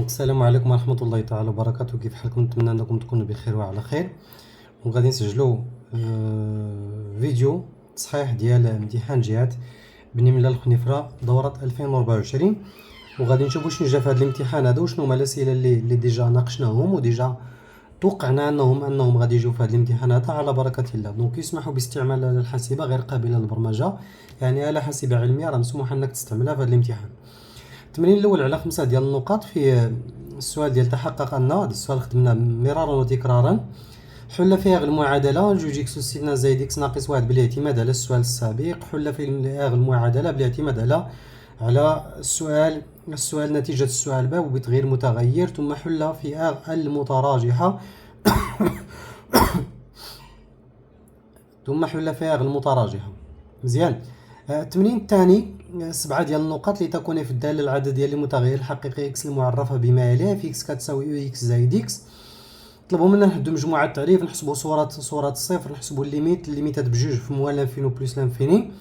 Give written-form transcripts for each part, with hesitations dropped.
السلام عليكم ورحمة الله تعالى وبركاته. كيف حالكم؟ نتمنى انكم تكونوا بخير وعلى خير. وغادي نسجلوا فيديو تصحيح ديال امتحان جهات بني ملال الخنيفرة دورة 2024، وغادي نشوفوا شنو جا في هذا الامتحان هذا وشنو هما الاسئله اللي ديجا ناقشناهم وديجا توقعنا انهم غادي يجوا في هذا الامتحان هذا على بركه الله. دونك يسمحوا باستعمال الحاسبه غير قابله للبرمجه، يعني آلة حاسبة علمية راه مسموح انك تستعملها في هذا الامتحان. التمرين الاول على 5 ديال النقاط في السؤال ديال تحقق ان، هذا السؤال خدمناه مرارا وتكرارا. حل فيه المعادله جوج اكس أس 2 زائد اكس ناقص 1 بالاعتماد على السؤال السابق. حل فيه المعادله بالاعتماد على السؤال نتيجه السؤال ب وبتغيير متغير، ثم حل في المتراجحه ثم حل في المتراجحه. مزيان. التمرين الثاني 7 ديال النقاط لتكون في الداله العدديه لمتغير الحقيقي اكس المعرفه بما يليه. في اكس كتساوي اكس زائد اكس. طلبوا منا نحدوا مجموعه التعريف، نحسبوا صوره الصفر، نحسبوا الليميتات بجوج في موال لانفيني بلس لانفيني،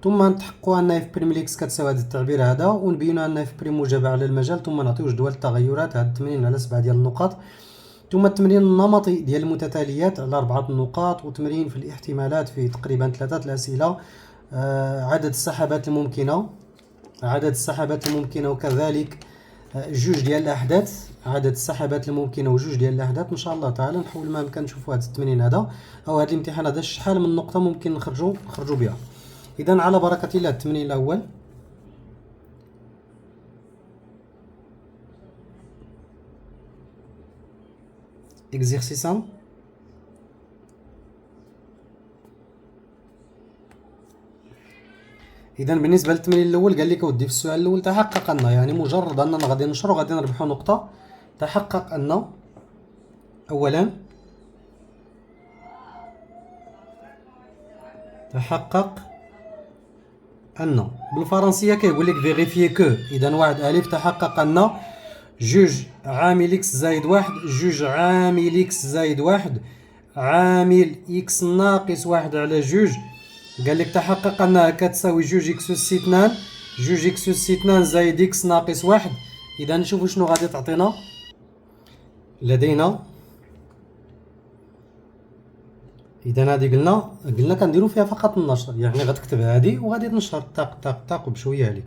ثم نتحققوا ان اف بريم اكس كتساوي هذا التعبير هذا، ونبينوا ان اف بريم موجبه على المجال، ثم نعطيو جدول التغيرات. هذا التمرين على 7 ديال النقاط. ثم التمرين النمطي ديال المتتاليات على 4 النقاط، وتمرين في الاحتمالات في تقريبا 3 الاسئله. عدد السحبات الممكنه وكذلك جوج ديال الاحداث، عدد السحبات الممكنه وجوج ديال الاحداث. ان شاء الله تعالى نحاول ما امكن نشوفوا هذا التمرين هذا او هذا الامتحان هذا شحال من نقطه ممكن نخرجوا بها. اذا على بركه الله التمرين الاول. exercice 1. اذا بالنسبه للتمرين الاول قال لك اودي في السؤال الاول تحقق ان، يعني مجرد اننا غادي ننشروا غادي نربحوا نقطه. تحقق ان اولا، تحقق ان بالفرنسيه كيقول لك فيريفي كو. اذا واحد الف تحقق ان جوج عامل اكس زائد واحد، جوج عامل اكس زائد واحد، عامل اكس ناقص واحد على جوج. قال لك تحقق انها كتساوي جوج اكس أس 2، جوج اكس أس 2 زائد اكس ناقص واحد. اذا نشوفوا شنو غادي تعطينا. لدينا اذا هذه قلنا كنديروا فيها فقط النشر، يعني غتكتب هذه وغادي تنشر طاق بشويه عليك.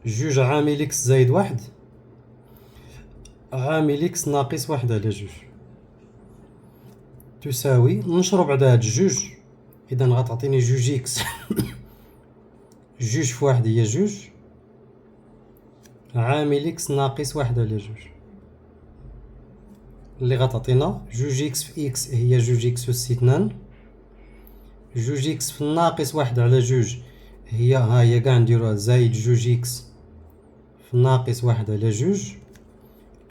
جوج عامل اكس زائد واحد، عامل اكس ناقص واحد على جوج تساوي، ننشروا بعد هاد جوج. اذا غتعطيني جوج اكس جوج في واحد هي جوج، عامل اكس ناقص واحد على جوج اللي غتعطينا جوج اكس في اكس هي جوج اكس أس 2، جوج اكس في الناقص واحد على جوج هي كاع نديروها زايد جوج اكس في ناقص واحد على جوج،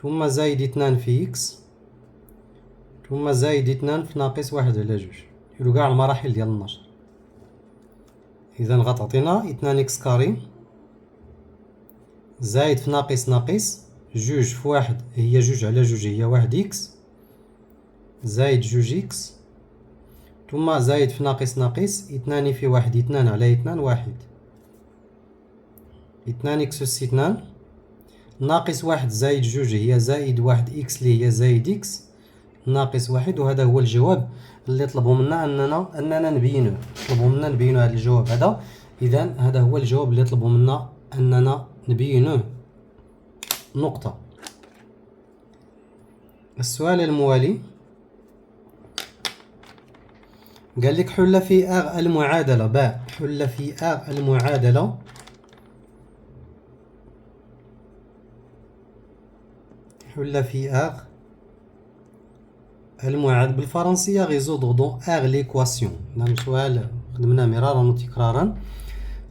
ثم زايد 2 في اكس، ثم زايد 2 في ناقص واحد على جوج. نديرو كاع المراحل ديال النشر. اذا غتعطينا 2 اكس كاري زايد في ناقص جوج في واحد هي جوج على جوج هي واحد اكس، زايد جوج اكس، ثم زايد في ناقص 2 في واحد 2 على 2 واحد، 2 اكس أس 2 ناقص واحد زايد جوج هي زايد واحد اكس اللي هي زايد اكس ناقص واحد. وهذا هو الجواب اللي طلبوا منا اننا نبينوه. طلبوا منا نبينوا هذا الجواب هذا. اذا هذا هو الجواب اللي طلبوا منا اننا نبينوه. نقطة. السؤال الموالي قال لك حل في المعادلة باء. حل في المعادلة حل في المعادلة بالفرنسية résoudre dans l'équation. نعم سؤال خدمناه مرارا وتكرارا.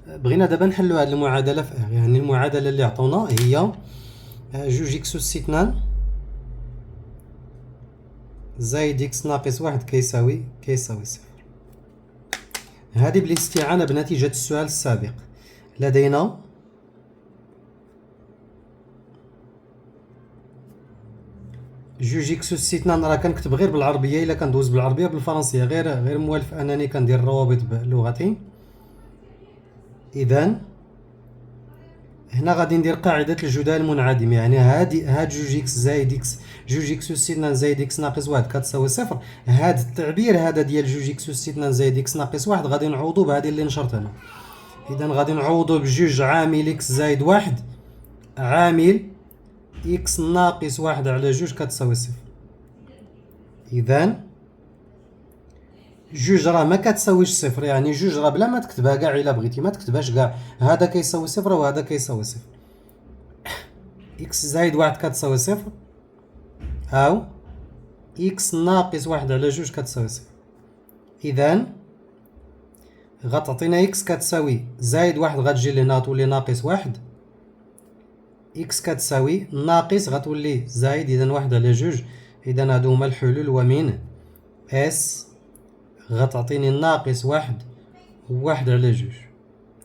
بغينا دابا نحلوا هذه المعادلة في يعني المعادلة اللي عطونا هي جوج اكس أس 2 زايد اكس ناقص واحد كيساوي صفر. هذه بالاستعانة بنتيجة السؤال السابق. لدينا جوج اكس أس 2 راه كنكتب غير بالعربية، الا كندوز بالعربية بالفرنسية غير موالف انني كندير الروابط بلغتين. اذا هنا غادي ندير قاعدة الجدال المنعدم، يعني هاد جوج إكس زايد إكس جوج إكس أس 2 زايد إكس ناقص واحد كتساوي صفر. هاد التعبير هذا ديال جوج إكس أس 2 زايد إكس ناقص واحد غادي نعوضو بهادي اللي نشرت هنا. إذا غادي نعوضو بجوج عامل إكس زايد واحد عامل إكس ناقص واحد على جوج كتساوي صفر. إذا جوج راه ما كتساويش صفر، يعني جوج راه بلا ما تكتبها كاع، إلا بغيتي ما تكتبهاش كاع، هذا كيساوي صفر وهذا كيساوي صفر. إكس زايد واحد كتساوي صفر، أو إكس ناقص واحد على جوج كتساوي صفر. إذا غتعطينا إكس كتساوي زايد واحد غتجي لهنا تولي ناقص واحد، إكس كتساوي ناقص غتولي زايد، إذا واحد على جوج. إذا هادو هما الحلول، ومن إس غتعطيني ناقص واحد وواحد على جوج،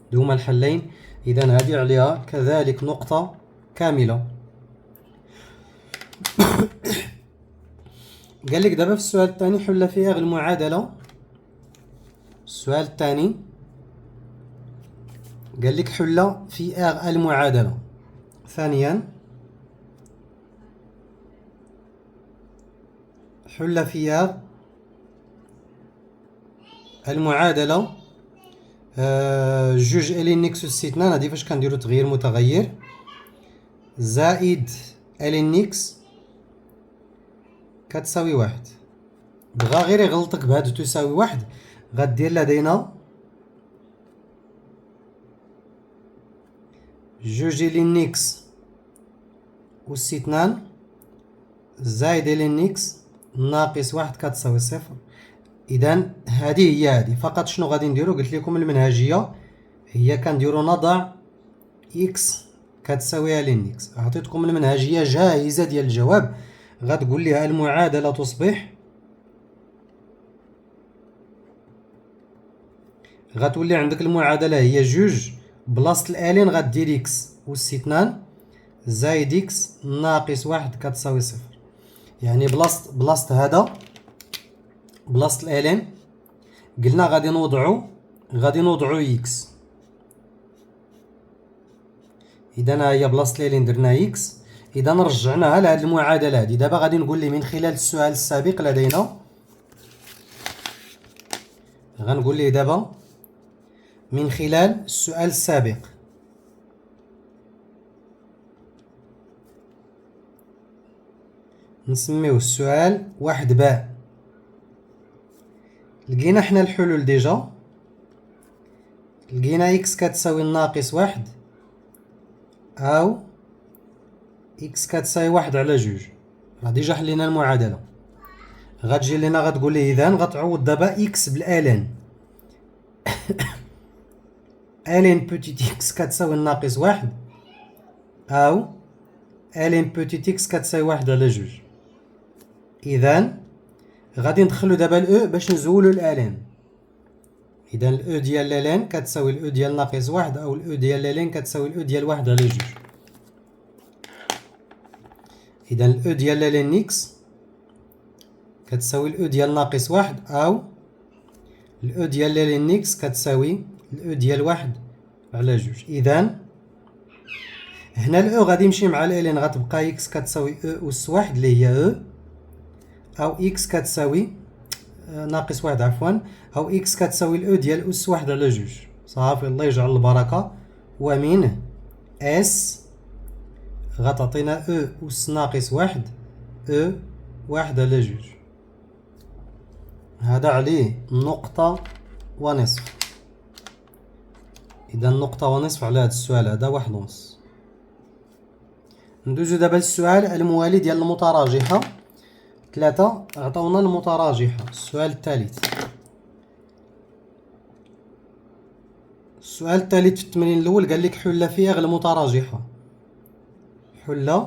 هادو هما الحلين. إذا هادي عليها كذلك نقطة كاملة. قال لك دابا في السؤال الثاني حل فيها المعادلة. السؤال الثاني قال لك حل في المعادلة. ثانيا حل فيها المعادلة جوج لين إكس أس 2، هادي فاش كنديرو تغيير متغير، زائد لين إكس كتساوي واحد. بغا غير يغلطك بهاد تساوي واحد، غدير لدينا جوج لين إكس أس 2 زائد لين إكس ناقص واحد كتساوي صفر. إذا هذه هي هذه فقط. شنو غادي نديرو؟ قلت لكم المنهجية هي كنديرو نضع إكس كتساوي لين إكس. عطيتكم المنهجية جاهزة ديال الجواب، غتقول لها المعادلة تصبح، غتولي عندك المعادلة هي جوج بلاصة الآلين غدير إكس أس 2 زايد إكس ناقص واحد كتساوي صفر. يعني بلاصة هذا بلاصة الآلين قلنا غادي نوضعو إكس. إذا هي بلاصة الآلين درنا إكس. إذا رجعناها لهاد المعادلة هادي. دابا غادي نقول لي من خلال السؤال السابق لدينا، غنقول ليه دابا من خلال السؤال السابق نسميوه السؤال واحد باء. لقينا حنا الحلول ديجا، لقينا إكس كتساوي ناقص واحد أو إكس كتساوي واحد على جوج، راه ديجا حلينا المعادلة. غتجي لينا غتقول لي إذا غتعوض دابا إكس بالآلين ألين بوتيت إكس كتساوي ناقص واحد أو ألين بوتيت إكس كتساوي واحد على جوج. إذا غادي ندخلو دابا الأو باش نزولو الآلين. إذا الأو ديال لالين كتساوي الأو ديال ناقص واحد أو الأو ديال لالين كتساوي الأو ديال واحد على جوج. إذا الأو ديال لالين إكس كتساوي الأو ديال ناقص واحد أو الأو ديال لالين إكس كتساوي الأو ديال واحد على جوج. إذا هنا الأو غادي يمشي مع الألين، غتبقى إكس كتساوي أو أس واحد اللي هي أو، أو إكس كتساوي ناقص واحد عفوا، أو إكس كتساوي الأو ديال أس واحد على جوج. صافي الله يجعل البركة. ومن إس غتعطينا أو أس ناقص واحد أو واحد على جوج. هذا عليه نقطة ونصف. إذا نقطة ونصف على هذا السؤال هذا واحد ونص. ندوزو دابا للسؤال الموالي ديال المتراجحة. ثلاثة عطاونا المتراجحة. السؤال الثالث، السؤال الثالث في التمرين الأول قال لك حل فيها غير المتراجحة. حل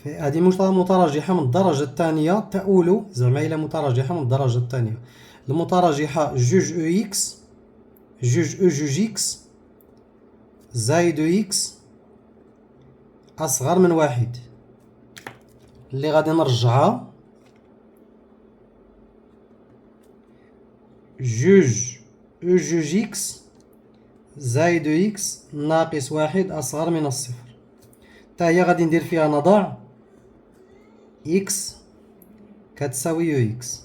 في هذه متراجحة من الدرجة الثانية تؤول زعما إلى متراجحة من الدرجة الثانية. المتراجحة جوج أو إكس جوج أو جوج إكس زايد أو إكس أصغر من واحد، اللي غادي نرجعها جوج أو جوج إكس زائد إكس ناقص واحد أصغر من الصفر. تا هي غادي ندير فيها نضع إكس كتساوي إكس.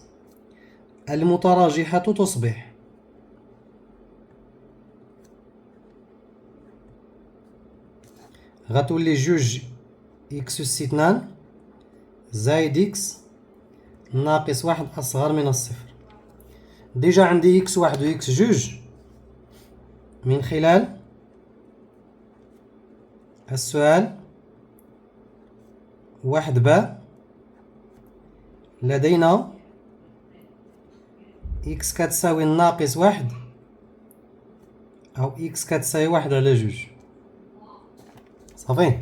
المتراجحة تصبح غتولي جوج إكس أس 2 زائد إكس ناقص واحد أصغر من الصفر. ديجا عندي إكس واحد و إكس جوج من خلال السؤال واحد باء لدينا إكس كتساوي ناقص واحد أو إكس كتساوي واحد على جوج. صافي.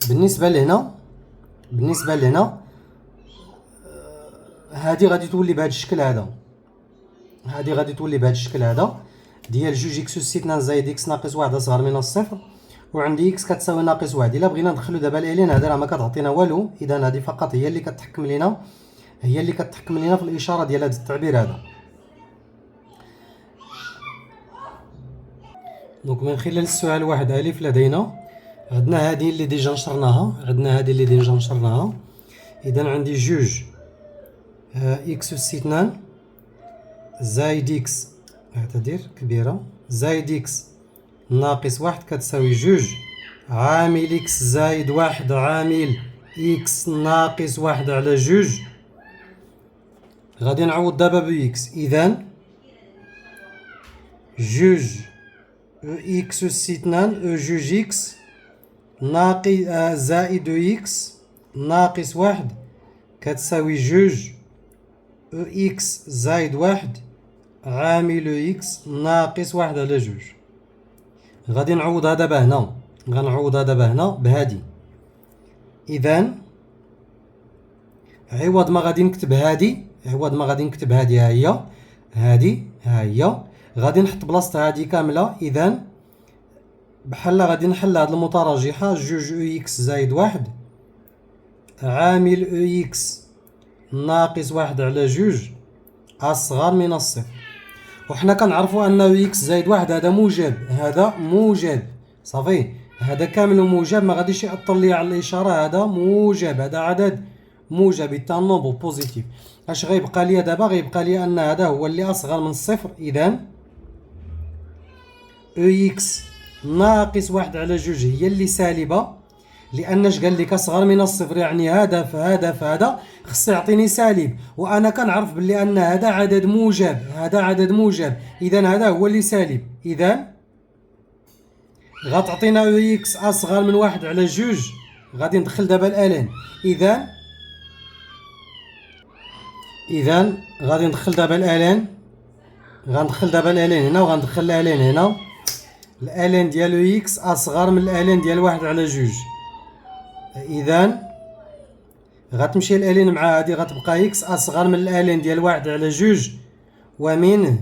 بالنسبة لهنا هادي غادي تولي بهاد الشكل هذا، ديال جوج إكس أس 2 زائد إكس ناقص واحد أصغر من الصفر، وعندي إكس كتساوي ناقص واحد. إلا بغينا ندخلو دابا الإلين هذا راه ما كتعطينا والو، إذا هادي فقط هي اللي كتحكم لينا في الإشارة ديال هذا التعبير هذا. دونك من خلال السؤال واحد ألف لدينا عندنا هذه اللي ديجا نشرناها، إذا عندي جوج إكس أس 2 زائد إكس اعتذر كبيرة زائد إكس ناقص واحد كتساوي جوج عامل إكس زائد واحد عامل إكس ناقص واحد على جوج. غادي نعوض دابا بإكس، إذا جوج إكس أس 2 جوج إكس ناقص زائد إكس ناقص واحد كتساوي جوج إكس زائد واحد عامل إكس ناقص واحد على جوج. غادي نعوضها دابا هنا، بهادي. إذا عوض ما غادي نكتب هادي ها هي غادي نحط بلاصتها هادي كاملة. إذا بحال غادي نحل هاد المتراجحة جوج أو إكس زائد واحد عامل أو إكس ناقص واحد على جوج أصغر من الصفر. وحنا كنعرفوا أن أو إكس زائد واحد هذا موجب، صافي، هذا كامل موجب، ما غاديش يأثر لي على الإشارة، هذا موجب، هذا عدد موجب، إتا نومبر بوزيتيف. اش غيبقى لي دابا؟ غيبقى لي أن هذا هو اللي أصغر من الصفر. إذا أو إكس ناقص واحد على جوج هي اللي سالبة، لأن اش قال لك أصغر من الصفر، يعني هذا خص يعطيني سالب، وأنا كنعرف بلي أن هذا عدد موجب، إذا هذا هو اللي سالب. إذا غتعطينا أو إكس أصغر من واحد على جوج. غادي ندخل دابا الألين. إذا غادي ندخل دابا الألين، غندخل دابا الألين هنا وغندخل الألين هنا. الألين ديال أو إكس أصغر من الألين ديال واحد على جوج. إذا غتمشي الألين مع هادي، غتبقى إكس أصغر من الألين ديال واحد على جوج، ومن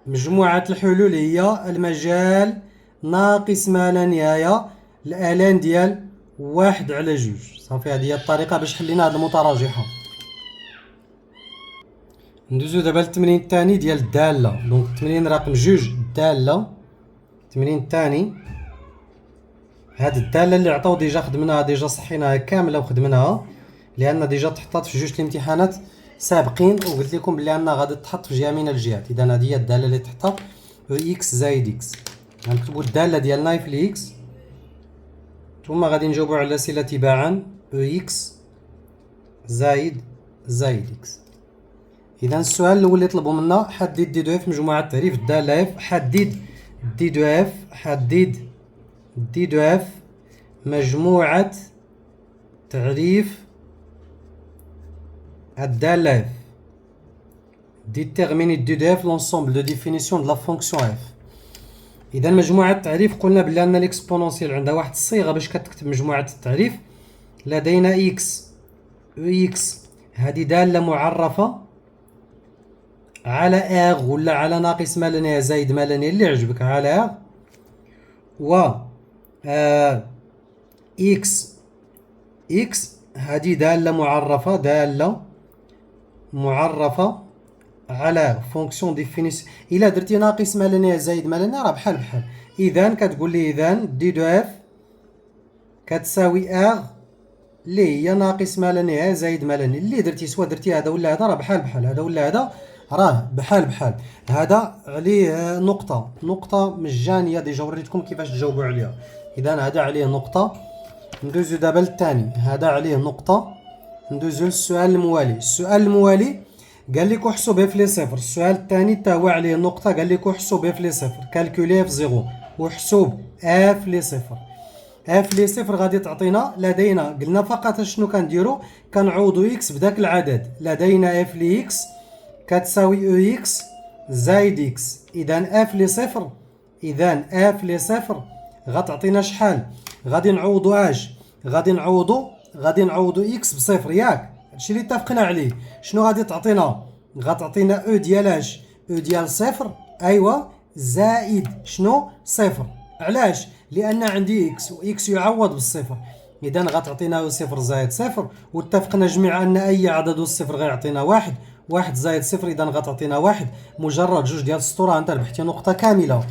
مجموعة الحلول هي المجال ناقص ما لا نهاية الألين ديال واحد على جوج. صافي، هذه هي الطريقة باش حلينا هاد المتراجحة. ندوزو دابا للتمرين الثاني ديال الدالة. دونك التمرين رقم جوج الدالة، التمرين الثاني. هاد الدالة اللي عطاو ديجا خدمناها، ديجا صحيناها كاملة وخدمناها، لأن ديجا تحطات في جوج الامتحانات سابقين، وقلت لكم بلي أنها غادي تحط في جهة من الجهات. إذا هذه هي الدالة اللي تحطها أو إكس زائد إكس. غنكتبو الدالة ديالنا في الإكس، ثم غادي نجاوبو على الأسئلة تباعا. أو إكس زائد إكس. إذا السؤال الأول اللي طلبو منا، حدد دي دو اف مجموعة تعريف الدالة اف. حدد دي دو اف مجموعة تعريف الدالة f. Déterminer d de f l'ensemble de définition de la fonction f. إذا مجموعة التعريف قلنا بلي أن الإكسبونونسيال عندها واحد الصيغة باش كتكتب مجموعة التعريف. لدينا إكس أو إكس، هذه دالة معرفة على اغ ولا على ناقص ما لا نهاية زايد ما لا نهاية اللي عجبك، على اغ. و إكس هذه دالة معرفة، دالة معرفة على فونكسيون ديفينيسيون. الا درتي ناقص ما لا نهايه زايد ما لا نهايه راه بحال بحال. اذا كتقول لي اذا دي دو اف كتساوي ار اللي هي ناقص ما لا نهايه زايد ما لا نهايه. اللي درتي سوا درتي هذا ولا هذا راه بحال بحال، هذا ولا هذا راه بحال بحال. هذا عليه نقطة مجانية ديجا وريتكم كيفاش تجاوبوا عليها. إذا هذا عليه نقطة. ندوزو دابا للثاني، هذا عليه نقطة. ندوزو للسؤال الموالي. السؤال الموالي قال لك احسب اف لي صفر. السؤال الثاني حتى هو عليه نقطة، قال لك احسب اف لي صفر. كالكولي اف زيرو واحسب اف لي صفر. اف لي صفر غادي تعطينا لدينا، قلنا فقط شنو كنديرو، كنعوضو اكس بداك العدد. لدينا اف لي اكس كتساوي او اكس زائد اكس. اذا اف لي صفر، اذا اف لي صفر غتعطينا شحال؟ غادي نعوضو اش؟ غادي نعوضو اكس بصفر ياك، هادشي اللي اتفقنا عليه. شنو غادي تعطينا؟ غتعطينا او ديال اش؟ او ديال صفر، ايوا، زائد شنو؟ صفر. علاش؟ لان عندي اكس واكس يعوض بالصفر. اذا غتعطينا صفر زائد صفر، واتفقنا جميعا ان اي عدد الصفر غيعطينا واحد. واحد زائد صفر اذا غتعطينا واحد. مجرد جوج ديال السطور انت ربحتي نقطة كاملة.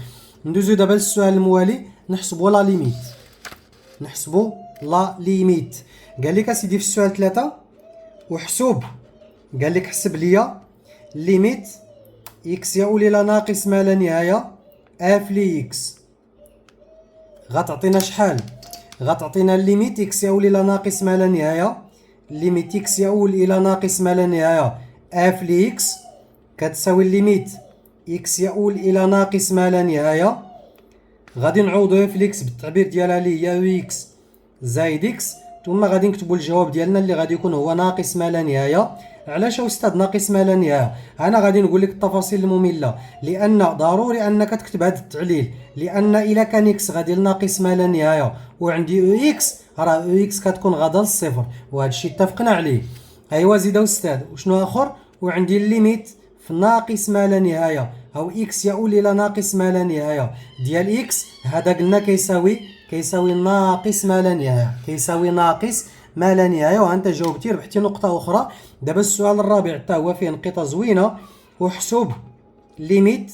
ندوزو دابا للسؤال الموالي، نحسبوا لا ليميت. نحسبوا لا ليميت. قال لك اسيدي في السؤال 3 وحسب، قال لك حسب ليا ليميت اكس يؤول الى ناقص ما لا نهاية اف لي اكس. غتعطينا شحال؟ غتعطينا ليميت اكس يؤول الى ناقص ما لا نهاية، ليميت اكس يؤول الى ناقص ما لا نهاية اف لي اكس كتساوي ليميت اكس يؤول الى ناقص ما لا نهاية. غادي نعوضو اف اكس بالتعبير ديالها اللي هي او اكس زائد اكس، ثم غادي نكتبوا الجواب ديالنا اللي غادي يكون هو ناقص ما لا نهايه. علاش استاذ ناقص ما لا نهايه؟ انا غادي نقول لك التفاصيل الممله، لان ضروري انك تكتب هذا التعليل، لان الا كان اكس غادي لناقص ما لا نهايه وعندي او اكس، راه او اكس كتكون غادا للصفر، وهذا الشيء اتفقنا عليه. ايوا زيد استاذ وشنو اخر؟ وعندي الليميت في ناقص ما لا نهايه، او اكس يؤول الى ناقص ما لا نهايه ديال اكس. هذا قلنا كيساوي ناقص ما لا نهايه، كيساوي ناقص ما لا نهايه. وانت جاوبتي ربحتي نقطه اخرى. دابا السؤال الرابع حتى هو فيه نقيطه زوينه. وحسب ليميت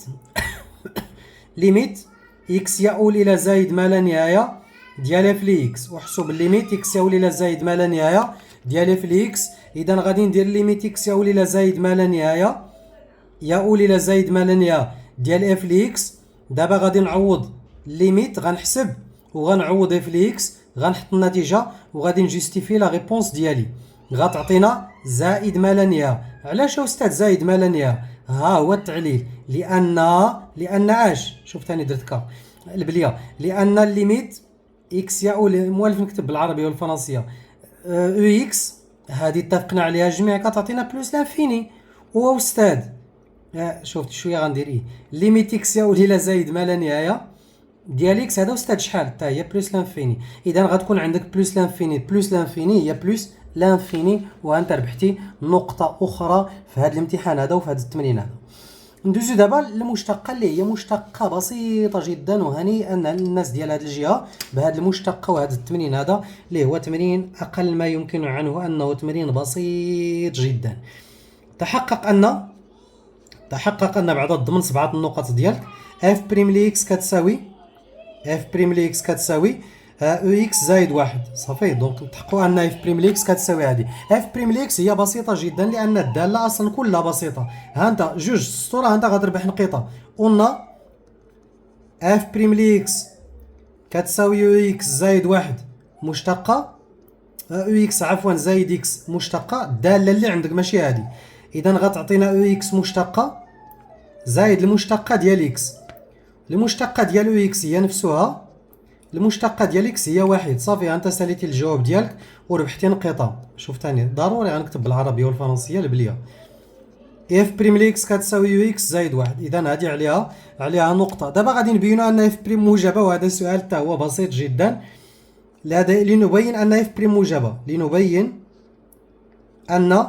ليميت اكس يؤول الى زائد ما لا نهايه ديال اف لي اكس. وحسب ليميت اكس يؤول الى زائد ما لا نهايه ديال اف لي اكس. اذا غادي ندير ليميت اكس يؤول الى زائد ما لا نهايه، يؤول الى زائد ما لا نهايه ديال اف لي اكس. دابا غادي نعوض ليميت، غنحسب وغنعوض اف لي اكس، غنحط النتيجه وغادي نجيستيفي لا ريبونس ديالي. غتعطينا زائد ما لا نهايه. علاش استاذ زائد ما لا نهايه؟ ها هو التعليل، لان اش؟ شوف ثاني درت كا البليه. لان الليميت اكس يؤول، موالف نكتب بالعربيه والفرنسيه، او اكس هذه اتفقنا عليها جميع كتعطينا بلوس لانفيني. و استاذ شفت شويه غندير ايه؟ ليميت اكس يؤول الى زائد ما لا نهايه ديال اكس، هذا استاذ شحال؟ حتى هي بلوس لانفيني. اذا غتكون عندك بلوس لانفيني هي بلوس لانفيني، وانت ربحتي نقطه اخرى في هذا الامتحان هذا وفي هذا التمرين هذا. ندوزو دابا للمشتقه اللي هي مشتقه بسيطه جدا، وهنيئا للناس ديال هذه الجهه بهذه المشتقه وهذا التمرين هذا اللي هو تمرين اقل ما يمكن عنه انه تمرين بسيط جدا. تحقق ان بعد ضمن 7 النقط ديالك اف بريم لي اكس كتساوي او اكس زائد واحد. صافي، دونك نتحققوا ان اف بريم لي اكس كتساوي هذه. اف بريم لي اكس هي بسيطه جدا لان الداله اصلا كلها بسيطه. ها انت جوج سطور، ها انت غتربح نقيطه. قلنا اف بريم لي اكس كتساوي او اكس زائد واحد مشتقه، او اكس عفوا زائد اكس مشتقه، الداله اللي عندك ماشي هذه. اذا غتعطينا او اكس مشتقه زائد المشتقه ديال اكس. المشتقه ديال او اكس هي نفسها، المشتقه ديال اكس هي واحد. صافي، انت ساليتي الجواب ديالك وربحتي نقيطه. شوف ثاني، ضروري غنكتب بالعربيه والفرنسيه البليه. اف بريم ليكس كتساوي يو اكس زائد واحد. اذا هذه عليها نقطه. دابا غادي نبينوا ان اف بريم موجبه، وهذا السؤال حتى هو بسيط جدا. لنبين ان اف بريم موجبه، لنبين ان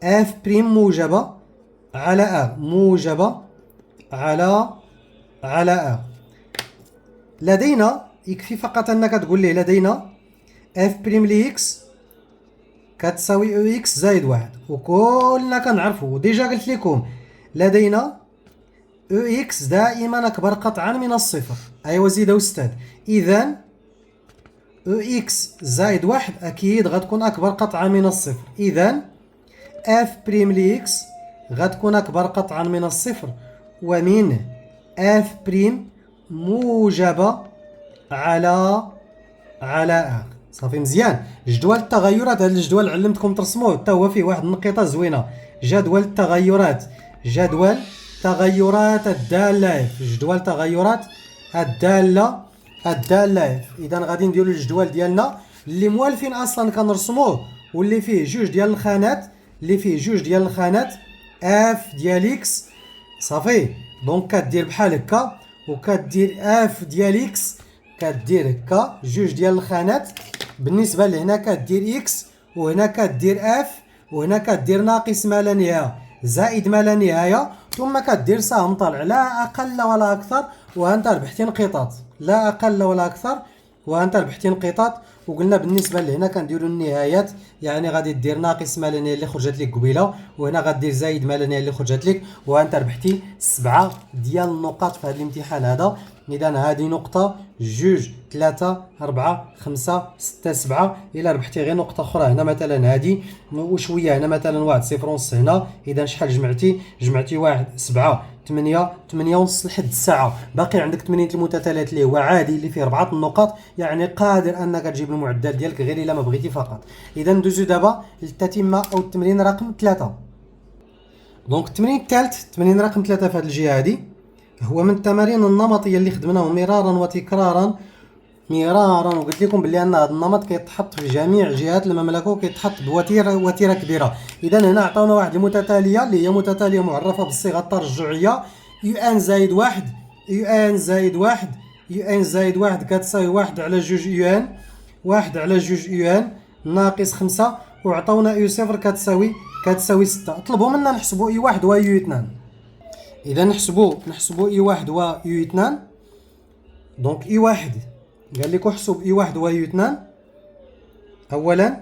اف بريم موجبه على ار، موجبه على ار. لدينا، يكفي فقط انك تقول لي لدينا اف بريم لي اكس كتساوي او اكس زائد واحد، وكلنا كنعرفو وديجا قلت لكم لدينا او اكس دائما اكبر قطعا من الصفر. ايوا زيدو استاذ، اذا او اكس زائد واحد اكيد غتكون اكبر قطعا من الصفر، اذا اف بريم لاكس غتكون اكبر قطعا من الصفر، ومن اف بريم موجبة على ار. صافي مزيان. جدول التغيرات، هذا الجدول علمتكم ترسموه حتى هو فيه واحد النقيطه زوينه، جدول التغيرات، جدول تغيرات الداله اف، جدول تغيرات الداله اف. اذا غادي نديرو الجدول ديالنا اللي موالفين اصلا كنرسموه، واللي فيه جوج ديال الخانات، اف ديال اكس. صافي دونك كدير بحال هكا، وكدير اف ديال اكس كدير هكا جوج ديال الخانات. بالنسبه لهنا كدير اكس، وهنا كدير اف، وهنا كدير ناقص ما لا نهايه زائد ما لا نهايه، ثم كدير سهم طالع لا اقل ولا اكثر، وانت ربحتي انقطاط، لا اقل ولا اكثر وانت ربحتي انقطاط. وقلنا بالنسبه لهنا كنديروا النهايات، يعني غادي دير ناقص ما لا نهايه اللي خرجت لك قبيله، وهنا غدير زايد ما لا نهايه اللي خرجت لك، وانت ربحتي 7 ديال النقاط في هذا الامتحان هذا. اذا هذه نقطه، جوج، 3، 4، 5، 6، 7. الا ربحتي غير نقطه اخرى هنا مثلا هذه وشويه هنا مثلا 1 صفر ونص هنا، اذا شحال جمعتي 1 7 8 ونص لحد الساعه، باقي عندك 8 المتتاليات اللي هو عادي اللي فيه 4 النقاط، يعني قادر انك تجيب المعدل ديالك غير الا ما بغيتي فقط. اذا ندوزو دابا للتتمه او التمرين رقم 3. دونك التمرين الثالث، التمرين رقم 3 في هذه الجهه هذه، هو من التمارين النمطيه اللي خدمناه مرارا وتكرارا، وقلت لكم بلي ان هذا النمط كيتحط في جميع جهات المملكه وكيتحط بوتيره كبيره. اذا هنا عطاونا واحد المتتاليه اللي هي متتاليه معرفه بالصيغه الترجعيه، يو ان زائد واحد، يو ان زائد واحد كتساوي 1 على 2 يو ان، 1 على 2 يو ان ناقص 5، وعطاونا يو صفر كتساوي 6. طلبوا منا نحسبوا اي واحد و يو 2. اذا نحسبوا اي واحد و يو 2. دونك اي واحد قال لك احسب اي واحد و يو 2. اولا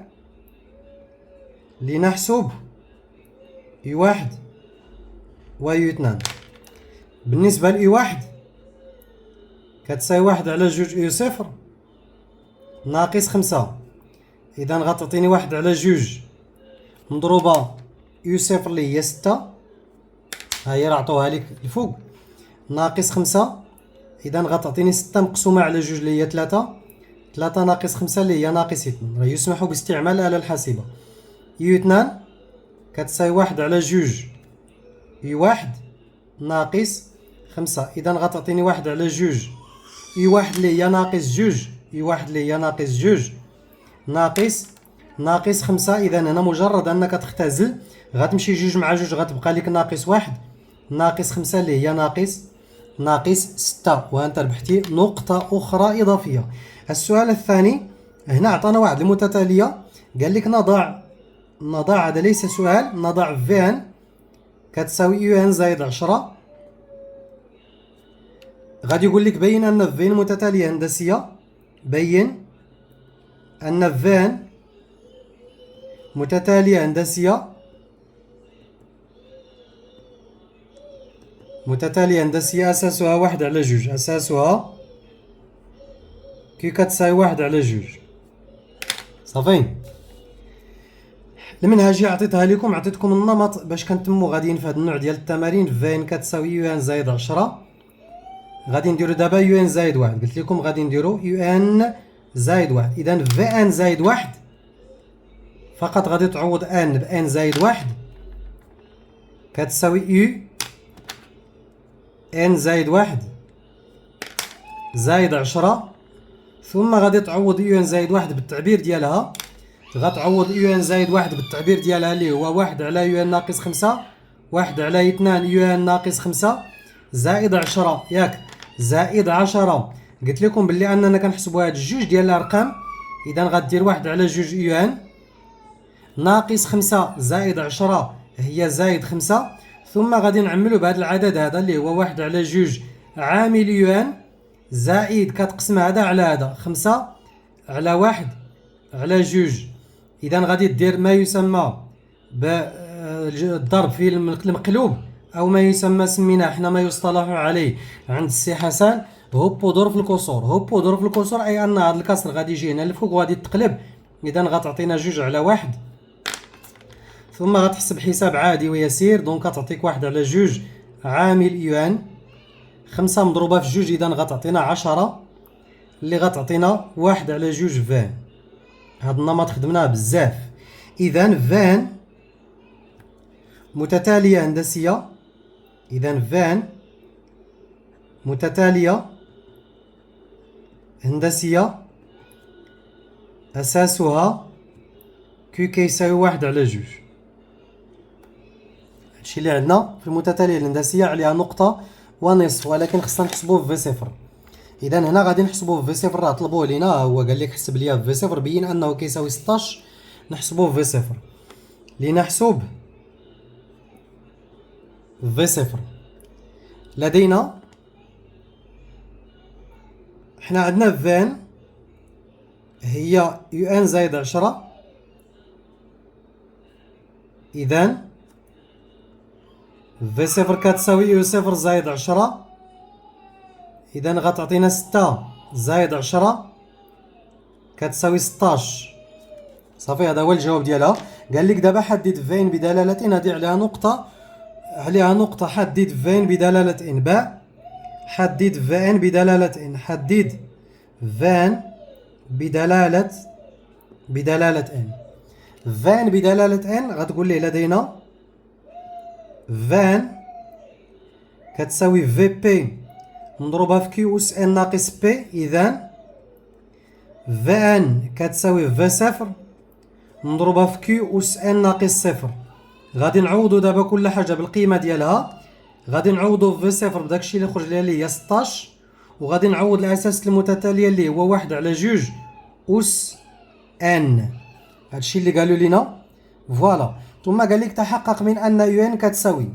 لنحسب اي واحد و يو 2. بالنسبه لاي واحد كتساوي 1 على 2 يو صفر ناقص 5، اذا غتعطيني 1 على 2 مضروبه يو صفر اللي هي 6، ها هي راه عطوها لك الفوق، ناقص 5، اذا غتعطيني 6 مقسومه على 2 اللي هي 3 ناقص 5 اللي هي ناقص 2. راه يسمح باستعمال الآلة الحاسبة. يو 2 كتساوي 1 على 2 يو 1 ناقص 5، اذا غتعطيني 1 على 2 يو 1 اللي هي ناقص 2 ناقص 5. اذا هنا مجرد انك تختزل غتمشي 2 مع 2 غتبقى لك ناقص 1 ناقص 5 اللي هي ناقص 6، وانت ربحتي نقطة أخرى إضافية. السؤال الثاني، هنا عطانا واحد المتتالية، قال لك نضع هذا ليس سؤال، نضع فان كتساوي يو ان زائد 10. غادي يقول لك بين أن فان متتالية هندسية، بين أن فان متتالية هندسية أساسها 1 على 2، أساسها كي كتساوي 1 على 2. صافي. المنهجية عطيتها لكم، عطيتكم النمط باش كنتمو غاديين في هذا النوع ديال التمارين. فين كتساوي يو ان زائد 10، غادي نديرو دابا يو ان زائد 1. قلت لكم غادي نديرو يو ان زائد 1، إذا في ان زائد 1 فقط غادي تعوض ان بان زائد 1 كتساوي يو ان زائد 1 زائد 10، ثم غادي تعوض يو ان زائد 1 بالتعبير ديالها، غتعوض يو ان زائد 1 بالتعبير ديالها اللي هو 1 على يو ان ناقص 5، 1 على 2 يو ان ناقص 5 زائد 10، ياك زائد 10. قلت لكم باللي اننا كنحسبوا هاد جوج ديال الارقام، اذا غدير 1 على 2 يو ان ناقص 5 زائد 10 هي زائد 5، ثم غادي نعملو بهذا العدد هذا اللي هو 1 على 2 عامل يو ان زائد كتقسم هذا على هذا 5 على 1 على 2، اذا غادي دير ما يسمى بالضرب في المقلوب، او ما يسمى سميناه حنا ما يصطلح عليه عند السي حسن هوب ودور في الكسور. هوب ودور في الكسور اي ان هذا الكسر غادي يجي هنا الفوق وغادي تقلب، اذا غتعطينا 2/1، ثم غتحسب حساب عادي ويسير. دونك غتعطيك 1/2 عامل يو ان، 5 مضروبه في 2 اذا غتعطينا 10 اللي غتعطينا 1/2 فان. هاد النمط خدمناه بزاف. اذا فان متتاليه هندسيه، اذا فان متتاليه هندسيه اساسها كيو كيساوي 1/2. هادشي اللي عندنا في المتتاليه الهندسيه عليها نقطه ونصف، ولكن خصنا نحسبوه في في صفر. اذا هنا غادي نحسبوه في في صفر، راه طلبوه لينا، هو قال لك حسب ليا في في صفر، بين انه كيساوي 16. نحسبوه في في صفر، لنحسب في صفر لدينا حنا عندنا فان هي يو ان زائد 10. اذا في صفر كتساوي يو صفر زائد 10، اذا غتعطينا 6 زائد 10 كتساوي 16. صافي، هذا هو الجواب ديالها. قال لك دابا حدد فين بدلالة، هذه عليها نقطة، عليها نقطة. حدد فين بدلالة ان باء، حدد فان بدلالة ان، حدد فان بدلالة ان. فان بدلالة ان غتقول ليه لدينا فان كتساوي في بي مضروبة في كيو اس ان ناقص بي. اذا فان كتساوي في صفر مضروبة في كيو اس ان ناقص صفر. غادي نعوضو دابا كل حاجة بالقيمة ديالها. غادي نعوضو في صفر بداكشي اللي خرج ليها اللي هي 16، وغادي نعوض الاساس المتتالية اللي هو 1/2 اس ان. هادشي اللي قالوا لينا. فوالا. ثم قال لك تحقق من ان يو ان كتساوي،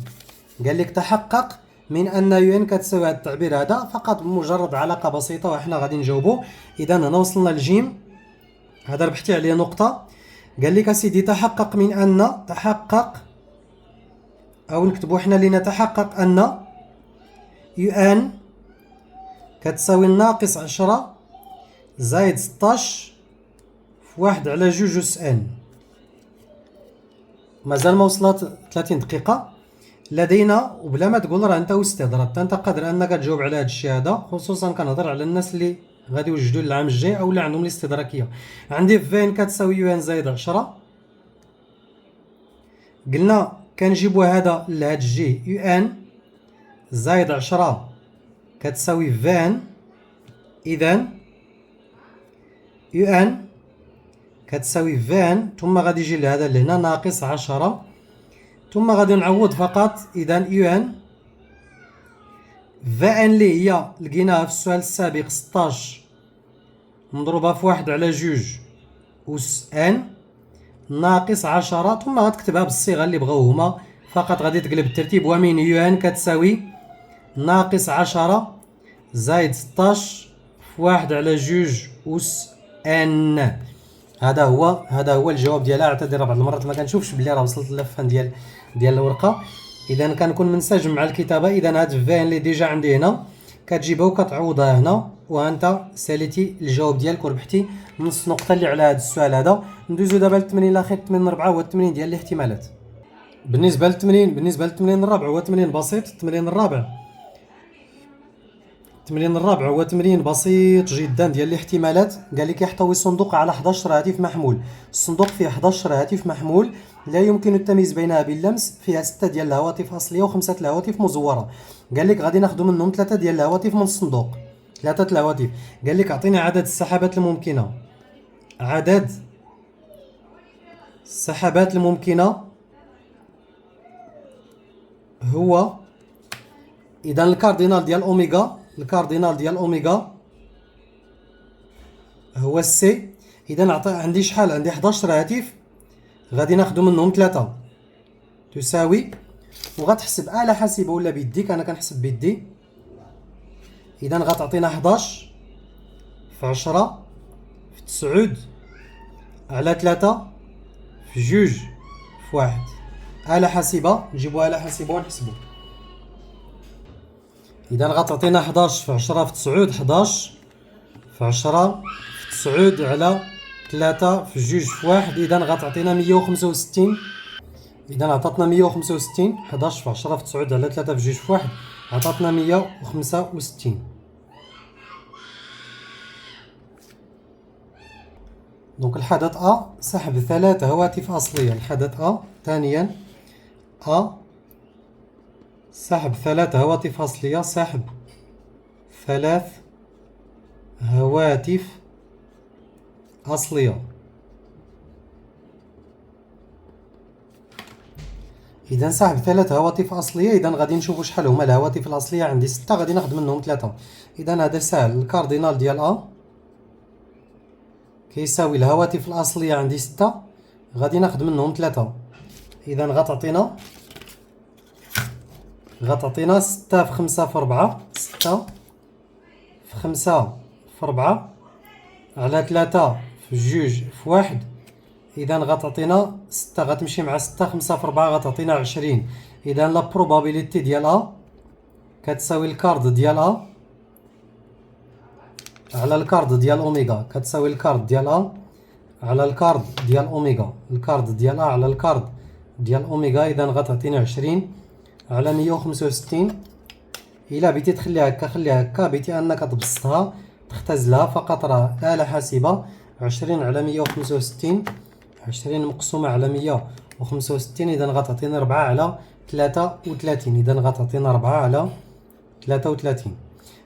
قال لك تحقق من ان يو ان كتساوي. هذا التعبير هذا فقط مجرد علاقة بسيطة وحنا غادي نجاوبو. اذا هنا وصلنا للجيم، هذا ربحتي عليه نقطة. قال لك اسيدي تحقق من ان، تحقق او نكتبو حنا لنتحقق ان يو ان كتساوي ناقص 10 زائد 16 في 1/2 اس ان. مازال ما وصلت 30 دقيقة. لدينا، وبلا ما تقول راه انت استاذ، راه انت قادر انك تجاوب على هذا الشيء هذا، خصوصا كنهضر على الناس اللي غادي يوجدوا العام الجاي او اللي عندهم الاستدراكيه. عندي فين كتساوي يو ان زائد 10، قلنا كنجيبوا هذا لهاد الجي يو ان زائد 10 كتساوي فان. اذا يو ان كتساوي فان، ثم غادي يجي لهذا لهنا ناقص 10، ثم غادي نعوض فقط. اذا يو ان فان اللي هي لقيناها في السؤال السابق 16 مضروبة في 1/2 أس ان ناقص 10، ثم غتكتبها بالصيغة اللي بغاو هما، فقط غادي تقلب الترتيب. ومن يو ان كتساوي ناقص 10 زائد 16 في 1/2 أس ان. هذا هو الجواب ديالها. اعتذر بعض المرات ما كنشوفش بلي راه وصلت للفان ديال الورقه، اذا كنكون منسجم مع الكتابه. اذا هاد الفان اللي ديجا عندي هنا كتجيبها وكتعوضها هنا، وانت ساليتي الجواب ديالك وربحتي نص نقطه اللي على هذا السؤال هذا. ندوزو دابا للتمرين الاخير، التمرين 4 هو التمرين ديال الاحتمالات. بالنسبه للتمرين الرابع هو تمرين بسيط. التمرين الرابع هو تمرين بسيط جدا ديال الاحتمالات. قال لك يحتوي الصندوق على 11 هاتف محمول. الصندوق فيه 11 هاتف محمول لا يمكن التمييز بينها باللمس. فيها 6 ديال الهواتف اصليه و5 الهواتف مزوره. قال لك غادي ناخذ منهم 3 ديال الهواتف من الصندوق، 3 الهواتف. قال لك اعطيني عدد السحبات الممكنه. عدد السحبات الممكنه هو، اذا الكاردينال ديال اوميغا هو السي. اذا عندي شحال؟ عندي 11 هاتف، غادي ناخذ منهم 3 تساوي، وغتحسب آلة حاسبة ولا بيديك، انا كنحسب بيدي. اذا غتعطينا 11 في 10 في 9 على 3 في جوج في واحد. آلة حاسبة، نجيبو آلة حاسبة ونحسبو. إذا غتعطينا 11 في 10 في 9 11 في 10 في 9 على 3 في جوج في واحد. إذا غتعطينا 165. إذا عطاتنا 165. 11 في 10 في 9 على 3 في جوج في واحد عطاتنا 165. دونك الحدث أ سحب 3 هواتف أصلية. الحدث أ ثانيا أ سحب 3 هواتف أصلية. سحب 3 هواتف أصلية. إذا سحب 3 هواتف أصلية. إذا غادي نشوفو شحال هما الهواتف الأصلية. عندي 6 غادي ناخد منهم 3. إذا هذا ساهل. الكاردينال ديال أ كيساوي الهواتف الأصلية عندي 6 غادي ناخد منهم 3. إذا غتعطينا 6 في 5 في 4. 6 في 5 في 4 على 3 في جوج في واحد. إذا غتعطينا 6 غتمشي مع 6. 5 في 4 غتعطينا 20. إذا لا بروبابيليتي ديال أ كتساوي الكارد ديال أ على الكارد ديال أوميغا. كتساوي الكارد ديال أ على الكارد ديال أوميغا. الكارد ديال أ على الكارد ديال أوميغا. إذا غتعطينا 20 على 165. إلا بغيتي تخليها هكا خليها هكا. بغيتي أنك تبسطها تختزلها فقط راه آلة حاسبة. 20 على 165. 20 مقسومة على 165. إذا غتعطينا 4 على 33. إذا غتعطينا 4 على 33.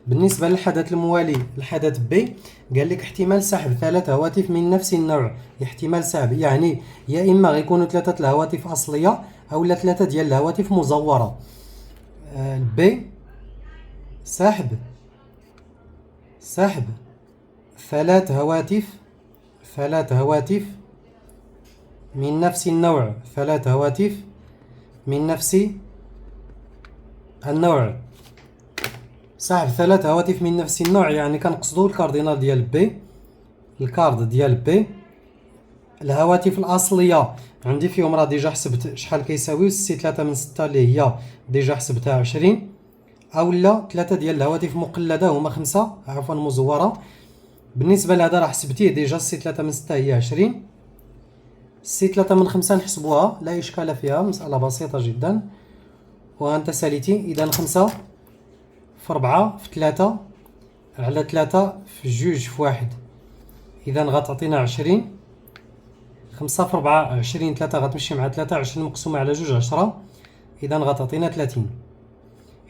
بالنسبة للحدث الموالي الحدث بي قال لك احتمال سحب 3 هواتف من نفس النوع. احتمال سحب يعني يا إما غيكونوا 3 الهواتف أصلية أو 3 ديال الهواتف مزورة. بي سحب 3 هواتف من نفس النوع. 3 هواتف من نفس النوع. سحب 3 هواتف من نفس النوع يعني كنقصدو الكاردينال ديال بي. الكارد ديال بي الهواتف الأصلية عندي فيهم راه ديجا حسبت شحال كيساويو. سي 3 من 6 اللي هي ديجا حسبتها 20. أولا 3 ديال الهواتف مقلدة هما 5 عفوا مزورة. بالنسبة لهذا راه حسبتيه ديجا. سي 3 من 6 هي 20. سي 3 من 5 نحسبوها لا إشكال فيها. مسألة بسيطة جدا وأنت ساليتي. إذا 5 في 4 في 3 على 3 في جوج في واحد. إذا غتعطينا 20. 5 في 4 20. 3 غتمشي مع 3. 20 مقسومة على جوج 10. إذا غتعطينا 30.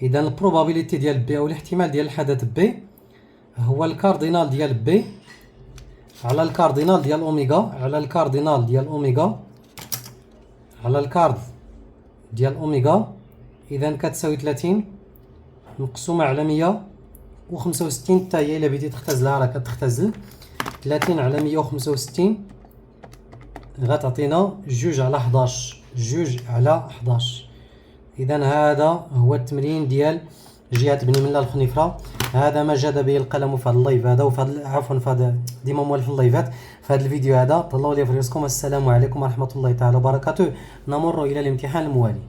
إذا البروبابيليتي ديال بي أو الاحتمال ديال الحدث بي هو الكاردينال ديال بي على الكاردينال ديال أوميغا على الكاردينال ديال أوميغا على الكارد ديال أوميغا. إذا كتساوي 30 مقسومة على 165. حتى هي إلا بغيتي تختزلها راه كتختزل. 30 على 165 غتعطينا جوج على 11. جوج على 11. إذا هذا هو التمرين ديال جهة بن ملة الخنيفرة. هذا ما جاد به القلم في هذا اللايف هذا وفي عفوا في هذا ديما موالف اللايفات في هذا الفيديو هذا. طلعوا لي في رزقكم. السلام عليكم ورحمة الله تعالى وبركاته. نمر إلى الامتحان الموالي.